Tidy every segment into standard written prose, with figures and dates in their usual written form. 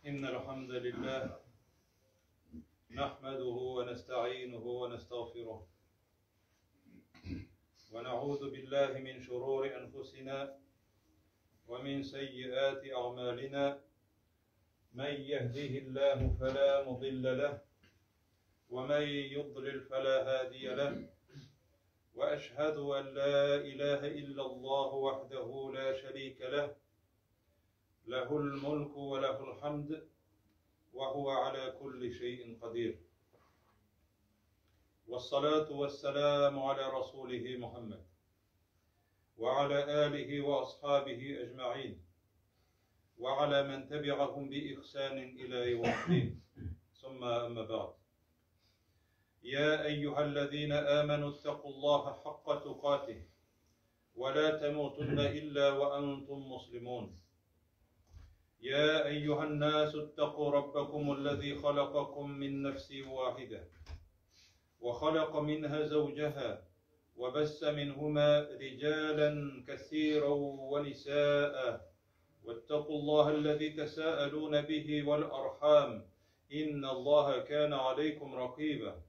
إن الحمد لله نحمده ونستعينه ونستغفره ونعوذ بالله من شرور أنفسنا ومن سيئات أعمالنا من يهده الله فلا مضل له ومن يضلل فلا هادي له وأشهد أن لا إله إلا الله وحده لا شريك له له الملك وله الحمد وهو على كل شيء قدير والصلاة والسلام على رسوله محمد وعلى آله وأصحابه أجمعين وعلى من تبعهم بإحسان إلى يوم الدين ثم أما بعد يا أيها الذين آمنوا اتقوا الله حق تقاته ولا تموتن إلا وأنتم مسلمون يا أيها الناس اتقوا ربكم الذي خلقكم من نفس واحدة وخلق منها زوجها وبث منهما رجالا كثيرا ونساء واتقوا الله الذي تساءلون به والأرحام إن الله كان عليكم رقيبا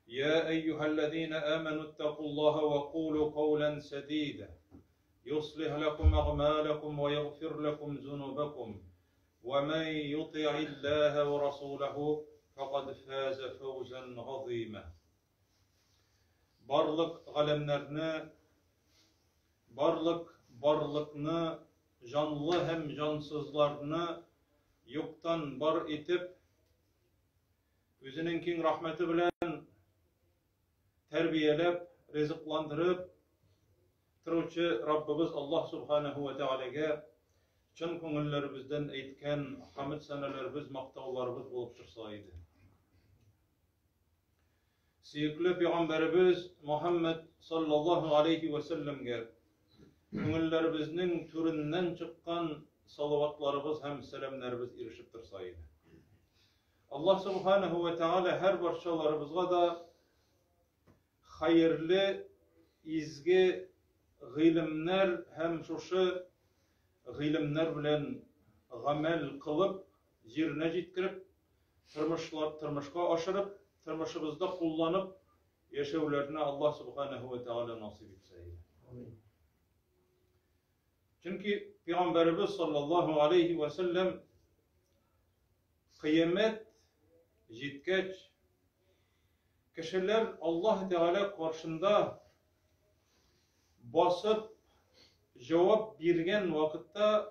يا أيها الذين آمنوا اتقوا الله وقولوا قولا سديدا يصلح لكم أعمالكم ويغفر لكم ذنوبكم ومن يطع الله ورسوله فقد فاز فوزا عظيما barlıkны canlı hem cansızlarını yoktan bar etip özünün keng rahmeti bilen terbiyelep, rızıklandırıp turuvchi Rabbimiz Allah Subhanahu ve Teala'ga çın ko'ngillerimizden aytgan hamd sanalarimiz, maqtovlarimiz bo'lib tursa edi. Suyukli Peygamberimiz Muhammed sallallahu aleyhi ve sellem'ge ko'ngillerimizning türünden çıkan salavatlarımız hem selamlarımız erişip tursa edi. Allah Subhanahu ve Teala her barchalarımızga da hayırlı, izgi g'ilimler hem şuşu g'ilimler bilen gamel kılıp, yerine jetkirip, turmuşka aşırıp, turmuşumuzda kullanıp, yaşavlarına Allah Subhanahu ve Teala nasip etseydi. Çünkü Peygamberimiz sallallahu aleyhi ve sellem kıyamet jetkeç, kişiler Allah Teala karşında basıp cevap bergen vakitte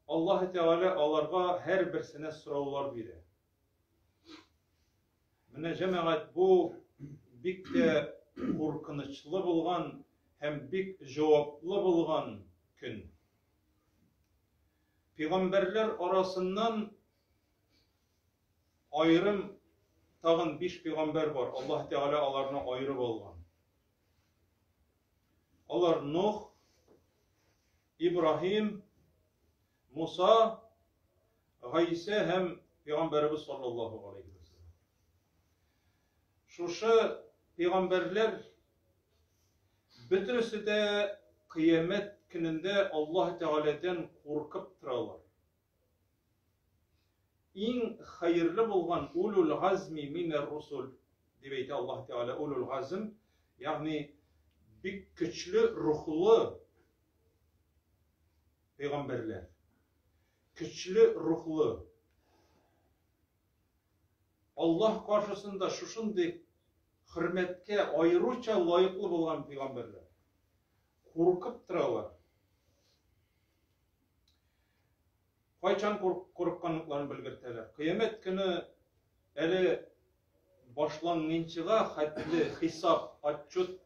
Allah Teala alarga her birsine sorular verir. Mine cemaat bu bik de korkunçlu bulgan hem bik cevaplı bulgan gün. Peygamberler arasından ayrım tağın 5 peygamber var. Allah Teala alarına ayrı olgan. Onlar Nuh, İbrahim, Musa, Gayse hem Peygamberimiz sallallahu aleyhi ve sellem. Şuşu peygamberler bütünüsü de kıyamet gününde Allah Teala'dan korkup turalar. En hayırlı bulgan ulul azmi miner rusul debeydi Allah Teala ulul azm yani bir güçlü ruhlu peygamberler. Güçlü ruhlu. Allah karşısında şuşunday hürmetke ayrıca layıklı bulgan peygamberler. Korkup turalar. Kayçan korkkanlıklarını bilgirteler. Kıyamet günü eli başlanğınçıga hatli hesap, atçut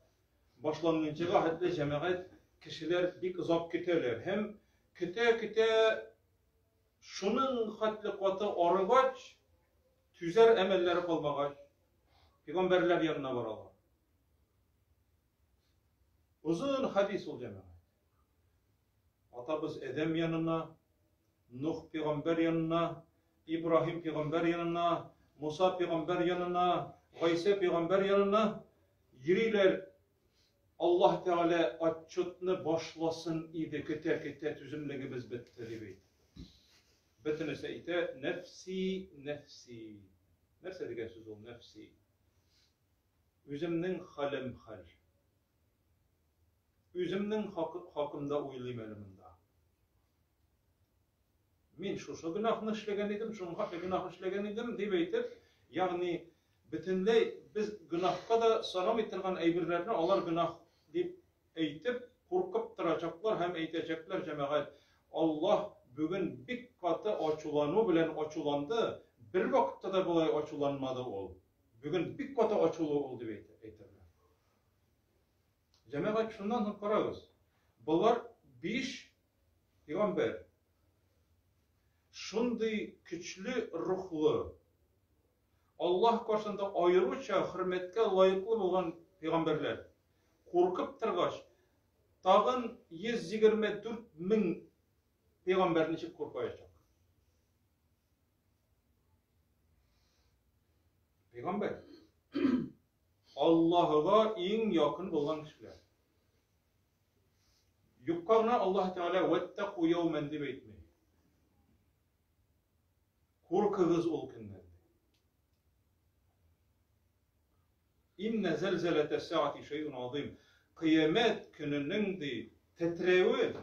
başlanğınçıga hatli cemaat kişiler bik uzak küteler. Hem küte şunun hatli katı arıgaç, tüzer emelleri kalmagaç, peygamberler yanına varalar. Uzun hadis ol cemaat. Atabız Edem yanına, Nuh peygamber yanına, İbrahim peygamber yanına, Musa peygamber yanına, Gayse peygamber yanına yürüyler Allah Teala atçıtını başlasın idi kete tüzümlegimiz bitti gibi. Bitinese ite nefsi nefsi. Nerse degen söz ol nefsi. Üzümnün halim hal. Üzümnün hakkımda uylayım eliminde. Min şu günahını işlegen idim, şunun hakkı günahını işlegen idim deyip eytip, yani bütünley biz günahka da sanam ettirgen eybirlerini alar günah deyip eytip, korkup duracaklar, hem eytecekler cemaat. Allah bugün bir katı açulanı bilen açulandı, bir vakitte de bulay açulanmadı ol. Bugün bir katı açılı oldu deyip eytirler. Cemaat şundan kararız. Bunlar 5 peygamber. Şunday güçlü ruhlu, Allah karşısında ayrıca hürmetke layıklı olan peygamberler korkup tırgaç, tağın 124.000 peygamberin içip korkayacak. Peygamber, Allah'a en yakın olan kişiler. Yukarına Allah Teala vetteku yevmen deyip etmeyi. Korkağız ol günlerinde. İnne zelzelete saati şeyun azim. Kıyamet gününün de titrevi,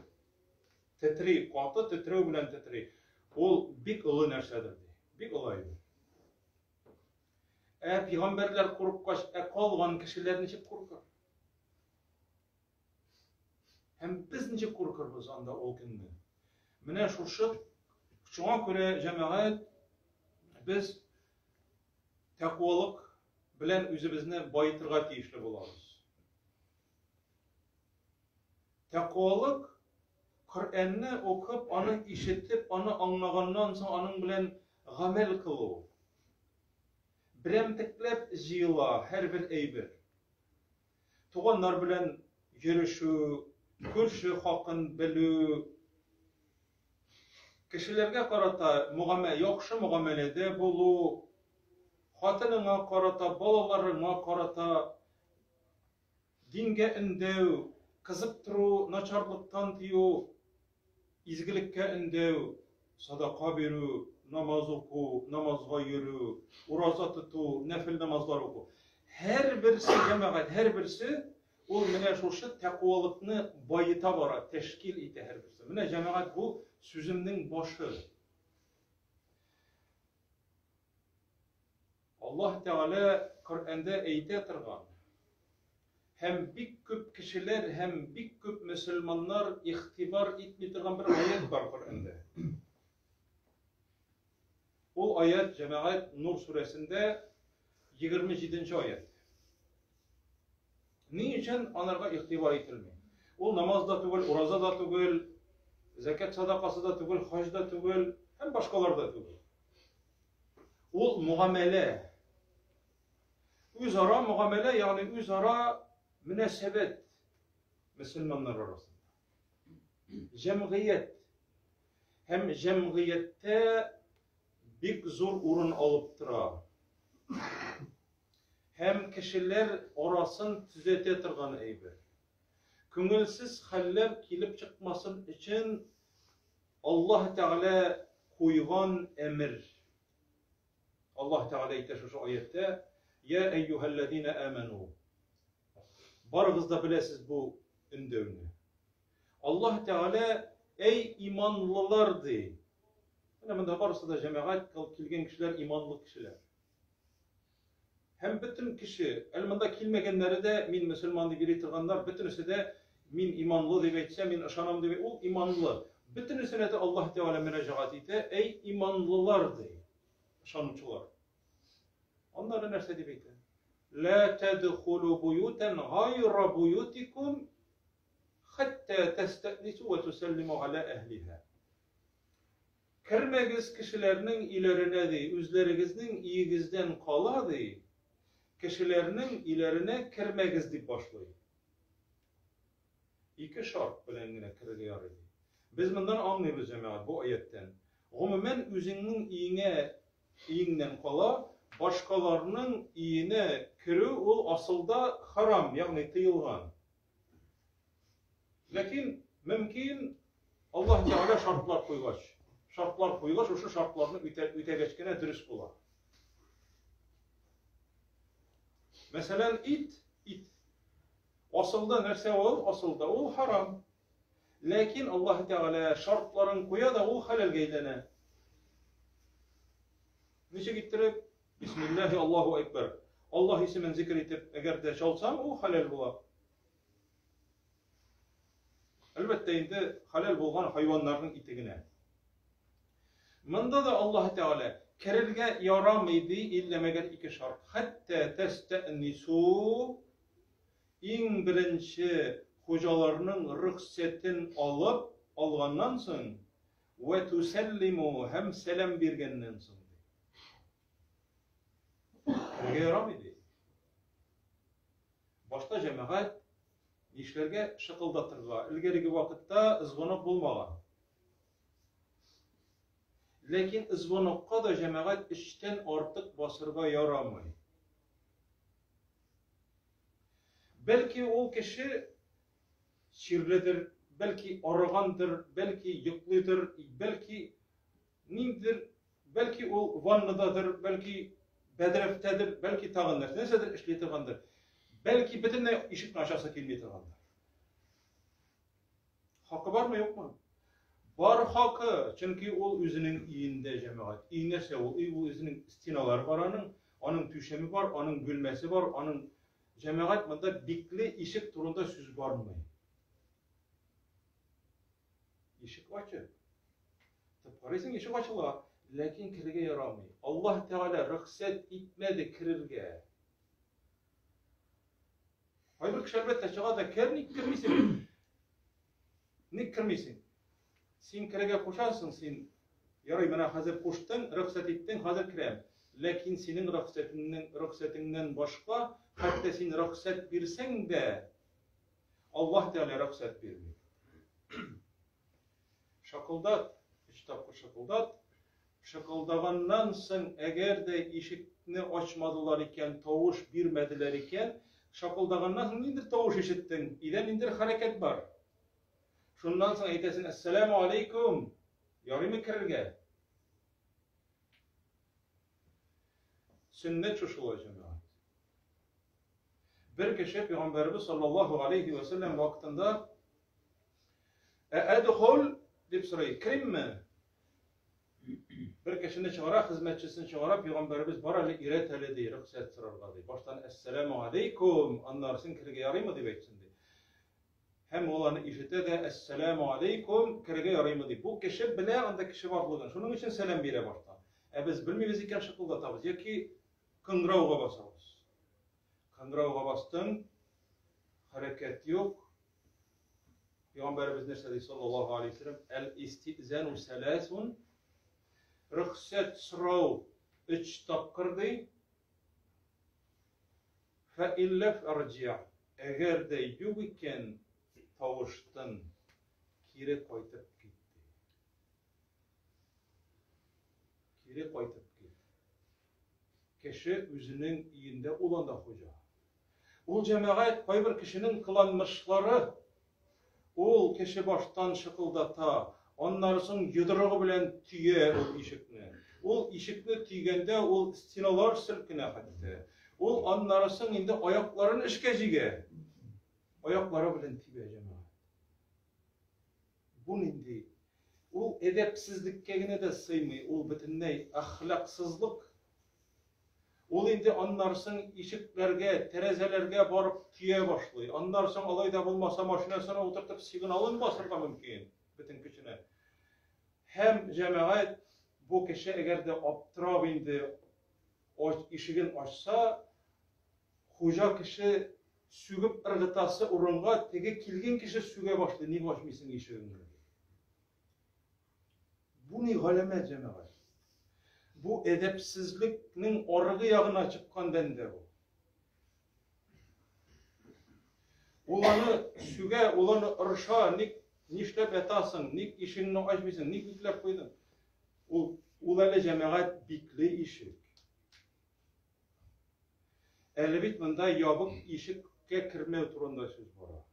katı titrevi bilen titrevi. Ol bik ılı nersedir. Bik ılaydır. Peygamberler korkkaş, kalgan kişiler niçip korkar? Hem biz niçip korkarız anda ol günde. Mine şuna göre cemaat biz takvalık bilen özümüzni bayıtırga tiyişli bolabız. Takvalık Kur'an'ı okup, onu işitip, onu anlagandan sonra onun bilen gamel kılı. Biremtiklep jıyla her bir eybir. Tuğanlar bilen yürüşü, görüşü hakkın bilü, kişilerge karata yaxşı muamelede bolu, hatınına karata, balalarına karata, dinge indev, kızıp turu, naçarlıktan diyu, izgilikке indev, sadaka beru, namaz oku, namazga yürü, urazat tutu, nefil namazlar oku. Her birisi cemaat, her birisi ol mine şu takvalıkını bayıta bara, teşkil ite her birisi. Mine cemaat bu sözümün başı. Allah Teala Kur'an'da eyte tırgan. Hem bir köp kişiler hem bir köp Müslümanlar ihtibar etmetirgan bir ayet var Kur'an'da. O ayet cemaat Nur suresinde 27. ayet. Niçin onlarga ihtibar etilmiyor? O namazda tügül, urazada tügül, zekat sadakası da tügül, hac da tügül, hem başkalar da tügül. O muamele. Üzara muamele yani üzara münasebet Müslümanlar arasında. Cemiyet. Hem cemiyette bir zor urun alıp tıra. Hem kişiler orasın tüzete tırgan eybir. Köngülsiz haller kilip çıkmasın için Allah Teala koygan emir. Allah Teala ite şu ayette ya eyyühellezine amenu. Barınızda bilesiz bu ündevni. Allah Teala ey imanlılar de. Yani bunda varsa da cemaat kilgen kişiler imanlı kişiler. Hem bütün kişi, elmanda kilmegenleri de min Müslüman diye biritirganlar, bütünüsü de min imanlı diye etse, min ışanam diye o imanlı. Bütünüsüne de Allah Teala müracaat ite, ey imanlılar diye. Işanımçılar. Onlara nerse diye ite? La tedhulu buyuten gayra buyutikum hatta testenisu ve tusellimu ala ehliha. Kirmegiz kişilerinin ilerine de, üzlerinizin iyigizden kala de, kişilerinin ilerine kirmegiz deyip başlayın. İki şart bilen yine kirgiyar idi. Biz bundan anlayız cemaat bu ayetten. Umumen üzünün iyinden kala, başkalarının iyine kiri ol asılda haram, yani tıyılgan. Lakin mümkün Allah Teala şartlar koygaç, oşu şartlarını ütegeçkene dürüst bular. Mesela it. Asılda nerse ol? Asılda ol haram. Lakin Allah Teala şartların koya da ol halal geylene. Nişe gittirip Bismillahi Allahu Ekber. Allah ismin zikir etip eğer de çalsam o halal bular. Elbette indi halal bulgan hayvanların itigine. Mında da Allah Teala kerirge yaramaydı illemeger iki şart. Hatta testenisu in birinci hocalarının rıhsetin alıp algandan soň ve tusellimu hem selam bergenden soň. Kerirge yaramaydı. Başta cemaat işlerge şıkıldatırga, ilgerigi vakitta ızgınık bulmaga. Lakin ızgınıkka da cemaat işten artık basırga yaramay. Belki o kişi şirlidir, belki arıgandır, belki yıklıdır, belki nimdir, belki o vannıdadır, belki bedreftedir, belki tağındır, nesedir işletirgandır. Belki bütünle işit aşağısı kelmetirgandır. Hakkı var mı yok mu? Var hakkı. Çünkü o özünün iyinde cemaat. İyi nerse o özünün istinaları var, onun tüşemi var, onun gülmesi var, onun cemaat mında bikli işik turunda söz var mı? İşik açı. Parayısın işik açıla. Lakin kirge yaramay. Allah Teala rıhset etmedi kirirge. Hayır ki elbette çığa da nik kirmisin. Nik kirmisin. Sen kirege koşarsın sen. Yarı bana hazır koştun, rıhset ettin, hazır kirem. Lakin senin rıhsetinden başka, hatta sen rıhset birsen de Allah Teala rıhset vermiyor. Şakıldat, kitapı şakıldat. Şakıldagandan soň eğer de işikni açmadılar iken, tavuş birmediler iken, şakıldagandan soň indir tavuş işittin, iden indir hareket var. Şundan soň aytasin, Esselamu Aleyküm, yarımı kirirge. Sünnet şuşula cemaat. Bir kişi Peygamberimiz sallallahu aleyhi ve sellem vaktinde edhul dip soruyor, kirim mi? Bir kişini çağıra, hizmetçisini çağıra, Peygamberimiz baralı ireteli diye rıhset sırarga diye. Baştan Esselamu Aleyküm, anlarsın kirge yarayma diye beksin diye. Hem olanı işite de Esselamu Aleyküm, kirge yarayma diye. Bu kişi bile anda kişi varlığın. Şunun için selam bire baştan. Biz bilmeyiz iken şıkıldatabız. Ya ki kıngravga basarız. Kıngravga bastın, hareket yok. Peygamberimiz ne sallallahu aleyhi ve sellem el-istizanu selasun rıhset sırav 3 tapkırdı. Fe illef erci'a. Eğer de yok iken tavuştun, kire koytup gitti. Kire koytup gitti. Kişi özünün iyinde olan da hoca. Ol cemaat koy bir kişinin kılanmışları, ol kişi baştan şıkıldata, onlarsın yıdırığı bilen tüye ol işikni. Ol işikni tüygende ol stinalar silkine hatta. Ol onlarsın indi ayakların işkecige. Ayakları bilen tüye cemaat. Bun indi. Ol edepsizlikkegine de sıymay. Ol bütünney ahlaksızlık. Ol indi onlarsın işiklerge, terezelerge barıp tüye başlıyor. Onlarsın alayda bulmasa maşinasına oturtup signalın basırga mümkün. Bütün kişine. Hem cemaat bu kişi eğer de aptırab indi işigin açsa, hoca kişi sügüp ırgıtası urunga tege kilgin kişi süge başlıyor. Niye açmıyorsun işigini? Bu ne galemet cemaat? Bu edepsizliknin orgı yağına çıkan dende bu. Ulanı süge, ulanı ırşa, nişlep etasın, nik işini açmıyorsun, nik yüklep koydun. Ulalı cemaat bikli işik. Elbet bunda yabık işikke kirme turunda söz var.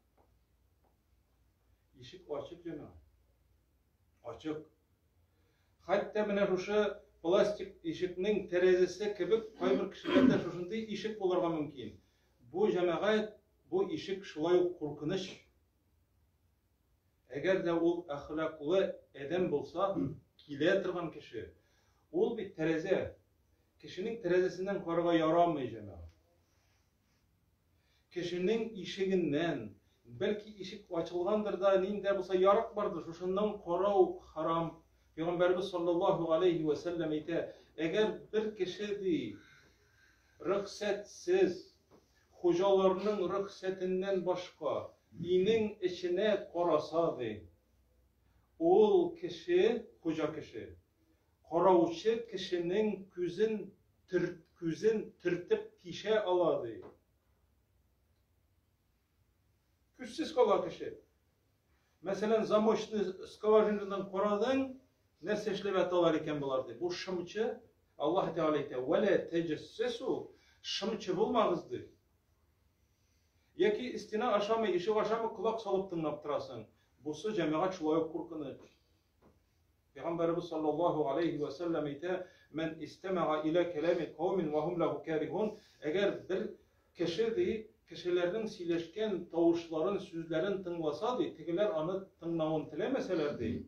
ишек açık cemaat. Açık. Hatta менә şuшы plastik ишекнең тәрәзәсе кебек кайбер кешеләрдә шушындый ишек булырга мөмкин. Бу җәмәгать, бу ишек шулай ук куркыныч. Әгәр дә ул әхлаклы адәм булса, килә торган кеше, ул бит тәрәзә. Кешенең тәрәзәсеннән карарга ярамый җәмәгать. Кешенең ишегеннән, бәлки ишек ачылгандыр да, нинди булса ярык бардыр, шушыннан карау харам. Peygamberimiz sallallahu aleyhi ve sellem ite, eğer bir kişi di, rıhsatsiz, hocalarının rıhsatinden başka, inin içine karasa di, ol kişi, hoca kişi, karavçı kişinin küzün tırtıp tişe aladı. Küzsüz kala kişi. Mesela zamoçlu skavajından koradın, ne seçilip atalar iken bulardı. Bu şımçı, Allah Teala ite, وَلَا تَجَسَّسُوا şımçı bulmağızdı. Ya ki istina aşamı, işi aşamı kulak salıp tınlap durasın. Busu cemaat şulayıp kurkunu. Peygamberimiz sallallahu aleyhi ve sellem ite, men istema'a ila kelami kavmin ve hum lahu karihun. Eğer bir kişi de, kişilerin sileşken tavuşların, sözlerin tınlasaydı, tekiler anı tınlamın tilemeselerdi.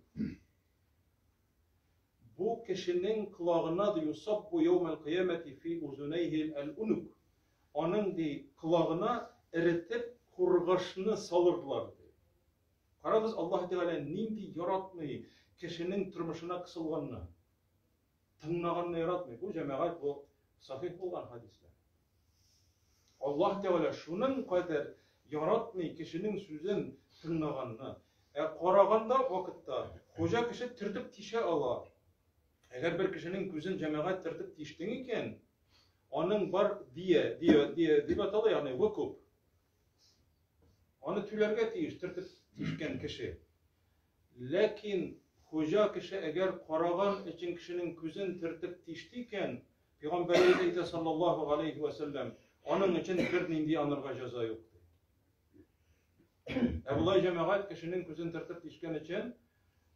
Bu kişinin kulağına da yusabbu yevmel kıyameti fi uzuneyhil el-unuk. Onun de kulağına eritip kurgaşını salırdılar. Karagız Allah Teala nindi yaratmayı, kişinin turmuşuna kısılganını, tınlaganını yaratmayı. Bu cemaat bu sahih olan hadisler. Allah Teala şunun kadar yaratmayı, kişinin sözün tınlaganını, qaraganda vakitte hoca kişi tırtıp tişe alar. Eğer bir kişinin gözün cemaat tırtıp tiştin iken, onun var diye atalı yani vukup. Onu tüylerge tiyiş, tırtıp tişken kişi. Lakin hoca kişi eğer qaragan için kişinin gözün tırtıp tiştiyken, Peygamberimiz sallallahu aleyhi ve sellem onun için bir nindi anırga ceza yoktu. Ebu'lay cemaat kişinin gözün tırtıp tişken için,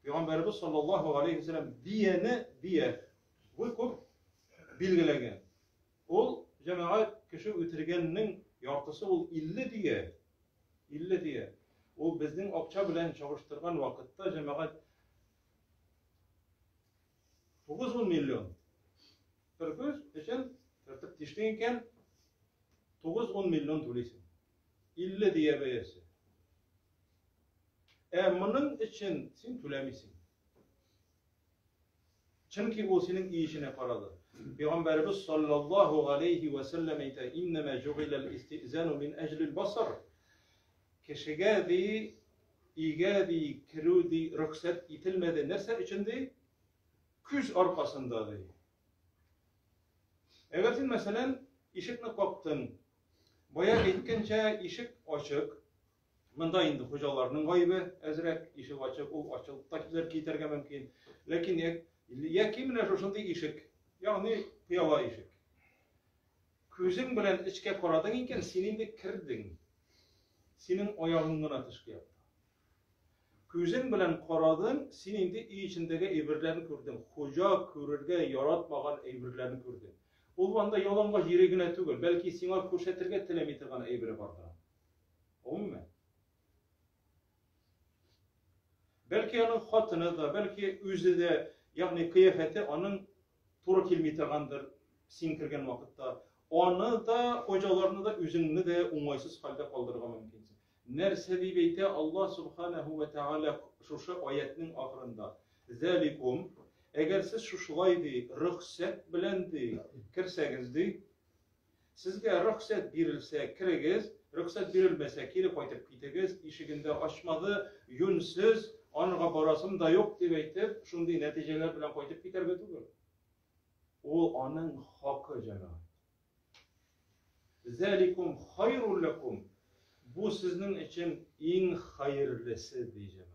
Peygamberimiz sallallahu aleyhi ve sellem diye vukup bilgilegen. Ol cemaat kişi ötürgeninin yartısı ol 50 diye. Ol bizning akça bilen çalıştırgan vakitte cemaat 9 milyon. Bir göz için tırtıp tiştiyken 9-10 milyon tulisin. 50 diye beyesi. Bunun için sen tülemisin. Çünkü o senin işine paralı. Peygamberimiz sallallahu aleyhi ve sellem ite inneme ju'ilel istizanu min eclil basar. Kişiye di, igadi, kirudi, ruhsat itilmedi. Nerse içindi? Küz arkasında di. Eğer sen mesela işikni kaptın, baya etkince işik açık, Mında indi hocalarının gaybı, ezrek işik açık, o açılıktakiler kiyterge mümkün. Lakin ya kimine şoşunday işik, yani piyala işik. Közün bilen içke koradın iken senin de kirdin. Senin ayağından atışkı yaptı. Közün bilen koradın, senin de içindeki eybirlerini gördün. Hoca körürge yaratmagan eybirlerini gördün. O vanda yalanga jiregine tügül. Belki sana koşetirge tilemitigan eybiri vardır. O mu? Belki onun hatını da, belki özü de, yani kıyafeti onun turu kilmetirgandır sen kirgen vakitte. Onu da, hocalarını da, özünü de umaysız halde kaldırga mümkünsün. Nerse diyeyte Allah subhanahu ve teala şu ayetinin ahırında. Zalikum, eğer siz şuşulaydı, ruhsat bilendi, kirsegizdi, sizge ruhsat birilse kirigiz, ruhsat birilmese kiri koytup gitigiz, işiginde açmadı, yünsüz, anıga barasım da yok deyip, şunday neticeler bilen koytup giderge tügür. O anın hakkı cemaat. Zalikum hayrul lekum. Bu sizin için en hayırlısı diyeceğim.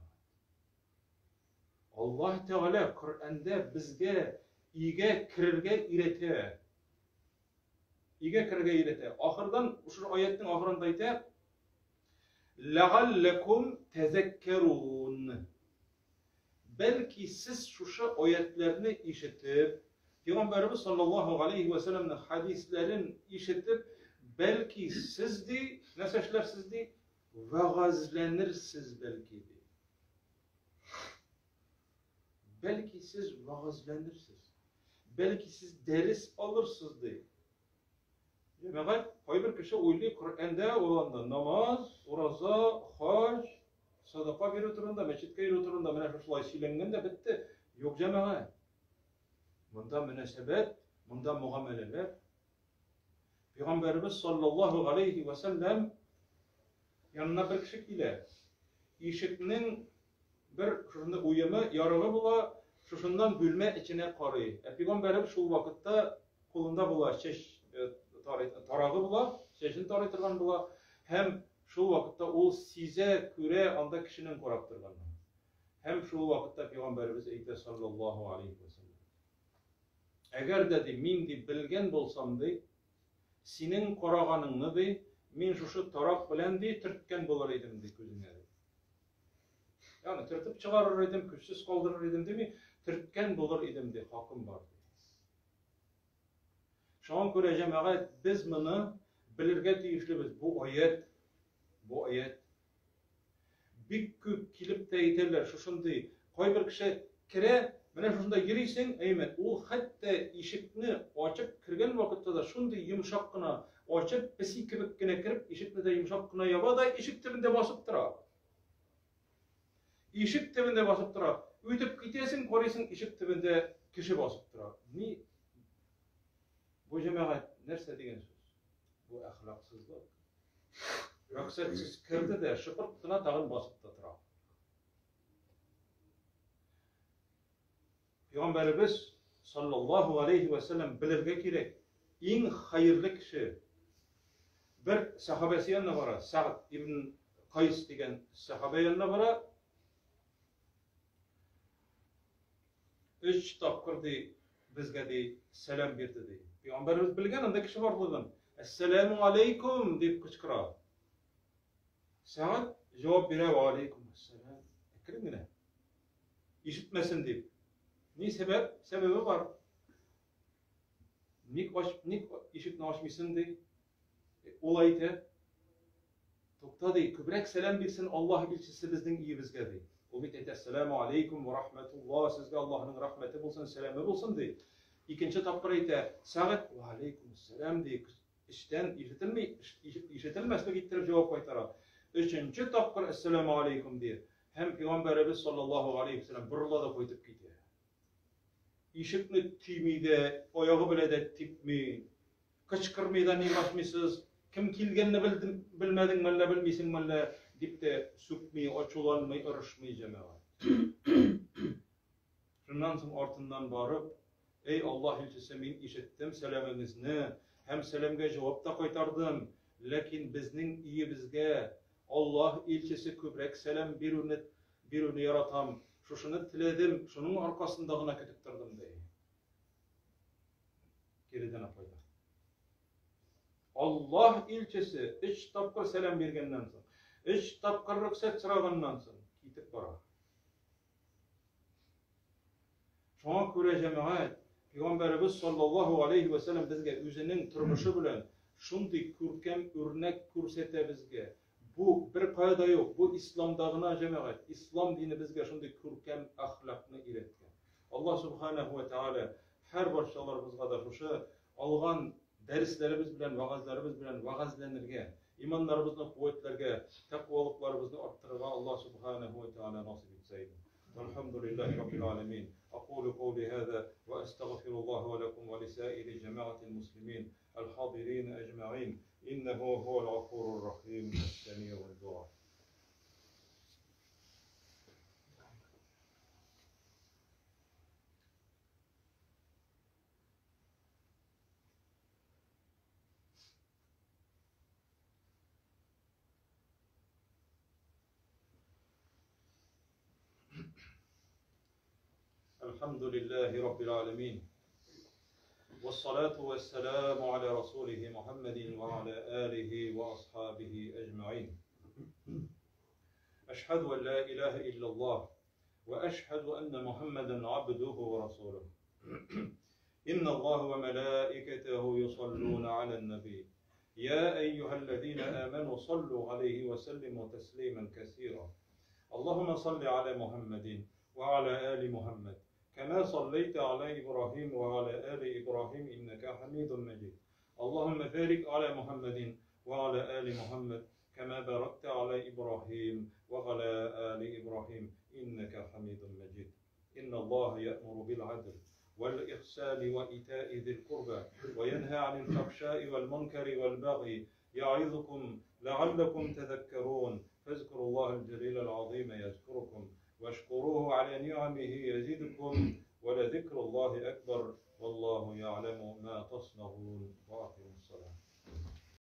Allah Teala Kur'an'da bizge iyiga kirerge irete. İyiga kirerge irete. Ahırdan, şu ayetin ahırında ite, لَعَلَّكُمْ تَذَكَّرُونَ. Belki siz şu ayetlerini işitip, Peygamberimiz sallallahu aleyhi ve sellem'in hadislerin işitip, belki siz de, ne seçler siz de? Vaazlenirsiniz belki de. Belki siz vaazlenirsiniz. Belki siz ders alırsınız de. Demek ki bir kişi uyli Kur'an'da olanda namaz, oraza, hac, sadaka bir oturunda, meçitke bir oturunda, mene şuşulay silengen de bitti. Yok cemaat. Bunda münasebet, bunda muameleler. Peygamberimiz sallallahu aleyhi ve sellem yanına bir kişi ile işitinin bir şunda uyumu, yarığı bula, şuşundan bülme içine karıyı. Peygamberimiz şu vakitte kulunda bula, tarağı bula, çeşin taraytırgan bula, hem şu vakitte o size küre anda kişinin koraptırgan. Hem şu vakitte Peygamberimiz eyle sallallahu aleyhi ve sellem. Eğer dedi, min de bilgen bolsam de, senin koraganını de, min şu tarak bilen de, tırtken bolar edim de gözüne. Yani tırtıp çıkarır edim, küçsüz kaldırır edim de mi, tırtken bolar edim de, hakkım var. Şu an göreceğim, evet, biz bunu bilirge deyişlibiz. Bu ayet. Bir küp kilip de yeterler, şuşun koy bir kişi kire, mene şuşunda giriysin, eymen, o hatta işikni açıp kirgen vakitte da şundi yumuşakkına, açıp besi kibikkine kirip, işikni de yumuşakkına yaba da işik tibinde basıp dıra. İşik tibinde basıp dıra. Ütüp gitesin, koruysun, işik tibinde kişi basıp dıra. Ni? Bu cemaat nerse degen söz? Bu ahlaksızlık. Yoksa siz kirdi de şıpırttına tağın basıp da dıra. Peygamberimiz sallallahu aleyhi ve sellem bilirge gerek. En hayırlı kişi bir sahabesi yanına bara, Sa'd ibn Kays degen sahabe yanına bara, 3 tapkır bizge de selam berdi de. Peygamberimiz bilgen anda kişi var buldun. Esselamu aleykum deyip kıçkıra. Sa'd cevap bire ve aleykum esselam. Ekrim yine. İşitmesin deyip. Ne sebep? Sebebi var. Nik işitini açmışsın deyip. Olaydı. Tokta deyip. Kübrek selam bilsin Allah bilçisi bizden iyi bizge deyip. O bit esselamu aleykum ve rahmetullah. Sizge Allah'ın rahmeti bulsun, selamı bulsun deyip. İkinci tapkır ite, Sa'd ve aleykümselam deyip. İşten işitilmezlik ittirip cevap kaytara. Üçüncü tapkır esselamu aleyküm deyip. Hem Peygamberimiz sallallahu aleyhi ve sellem burla da koytup gidiyor. İşikni tüymeyde, oyağı bile de tipmi, kıçkırmayda ne başmışsınız, kim kilgenini bilmedin mille, bilmeysin mille, deyip de süpmeyi, açulanmayı, ırışmayı cemaat. Şundan sonra ortından barıp, ey Allah ilçisi min işittim selamınızını, hem selamga cevap da koytardım, lakin bizning iyi bizge, Allah ilçisi kübrek selam birini yaratam, şunu tiledim, şunun arkasındağına kütüktürdüm diye. Geriden apayda. Allah ilçesi 3 tapkır selam bergenden soň, 3 tapkır rükset çırağından soň kitip bara. Şoňa köre cemaat, Peygamberimiz sallallahu aleyhi ve sellem bizge özünün turmuşu bilen şunday körkem örnek körsete bizge. Bu bir kayda yok. Bu İslam'dağına cemaat. İslam dini bizge şunday körkem ahlakını iletken. Allah subhanahu ve teala her barşalarımızga da şuşa algan derslerimiz bilen, vaazlarımız bilen vaazlenirge, imanlarımızın kuvvetlerge, takvalıklarımızı arttırırga Allah subhanahu ve teala nasip etseydi. Elhamdülillahi Rabbil alemin. أقول قولي هذا وأستغفر الله ولكم ولسائر جماعة المسلمين الحاضرين أجمعين إنه هو الغفور الرحيم السميع الدعاء. الحمد لله رب العالمين والصلاة والسلام على رسوله محمد وعلى آله وأصحابه أجمعين. أشهد أن لا إله إلا الله وأشهد أن محمدا عبده ورسوله. إن الله وملائكته يصلون على النبي يا أيها الذين آمنوا صلوا عليه وسلموا تسليما كثيرا. اللهم صل على محمد وعلى آل محمد كما صليت على إبراهيم وعلى آل إبراهيم إنك حميد مجيد. اللهم بارك على محمد وعلى آل محمد كما باركت على إبراهيم وعلى آل إبراهيم إنك حميد مجيد. إن الله يأمر بالعدل والإحسان وإيتاء ذي القربى وينهى عن الفحشاء والمنكر والبغي يعظكم لعلكم تذكرون. فاذكروا الله الجليل العظيم يذكركم واشكروه على نعمه يزدكم ولذكر الله أكبر والله يعلم ما تصنعون. وأقيموا الصلاة.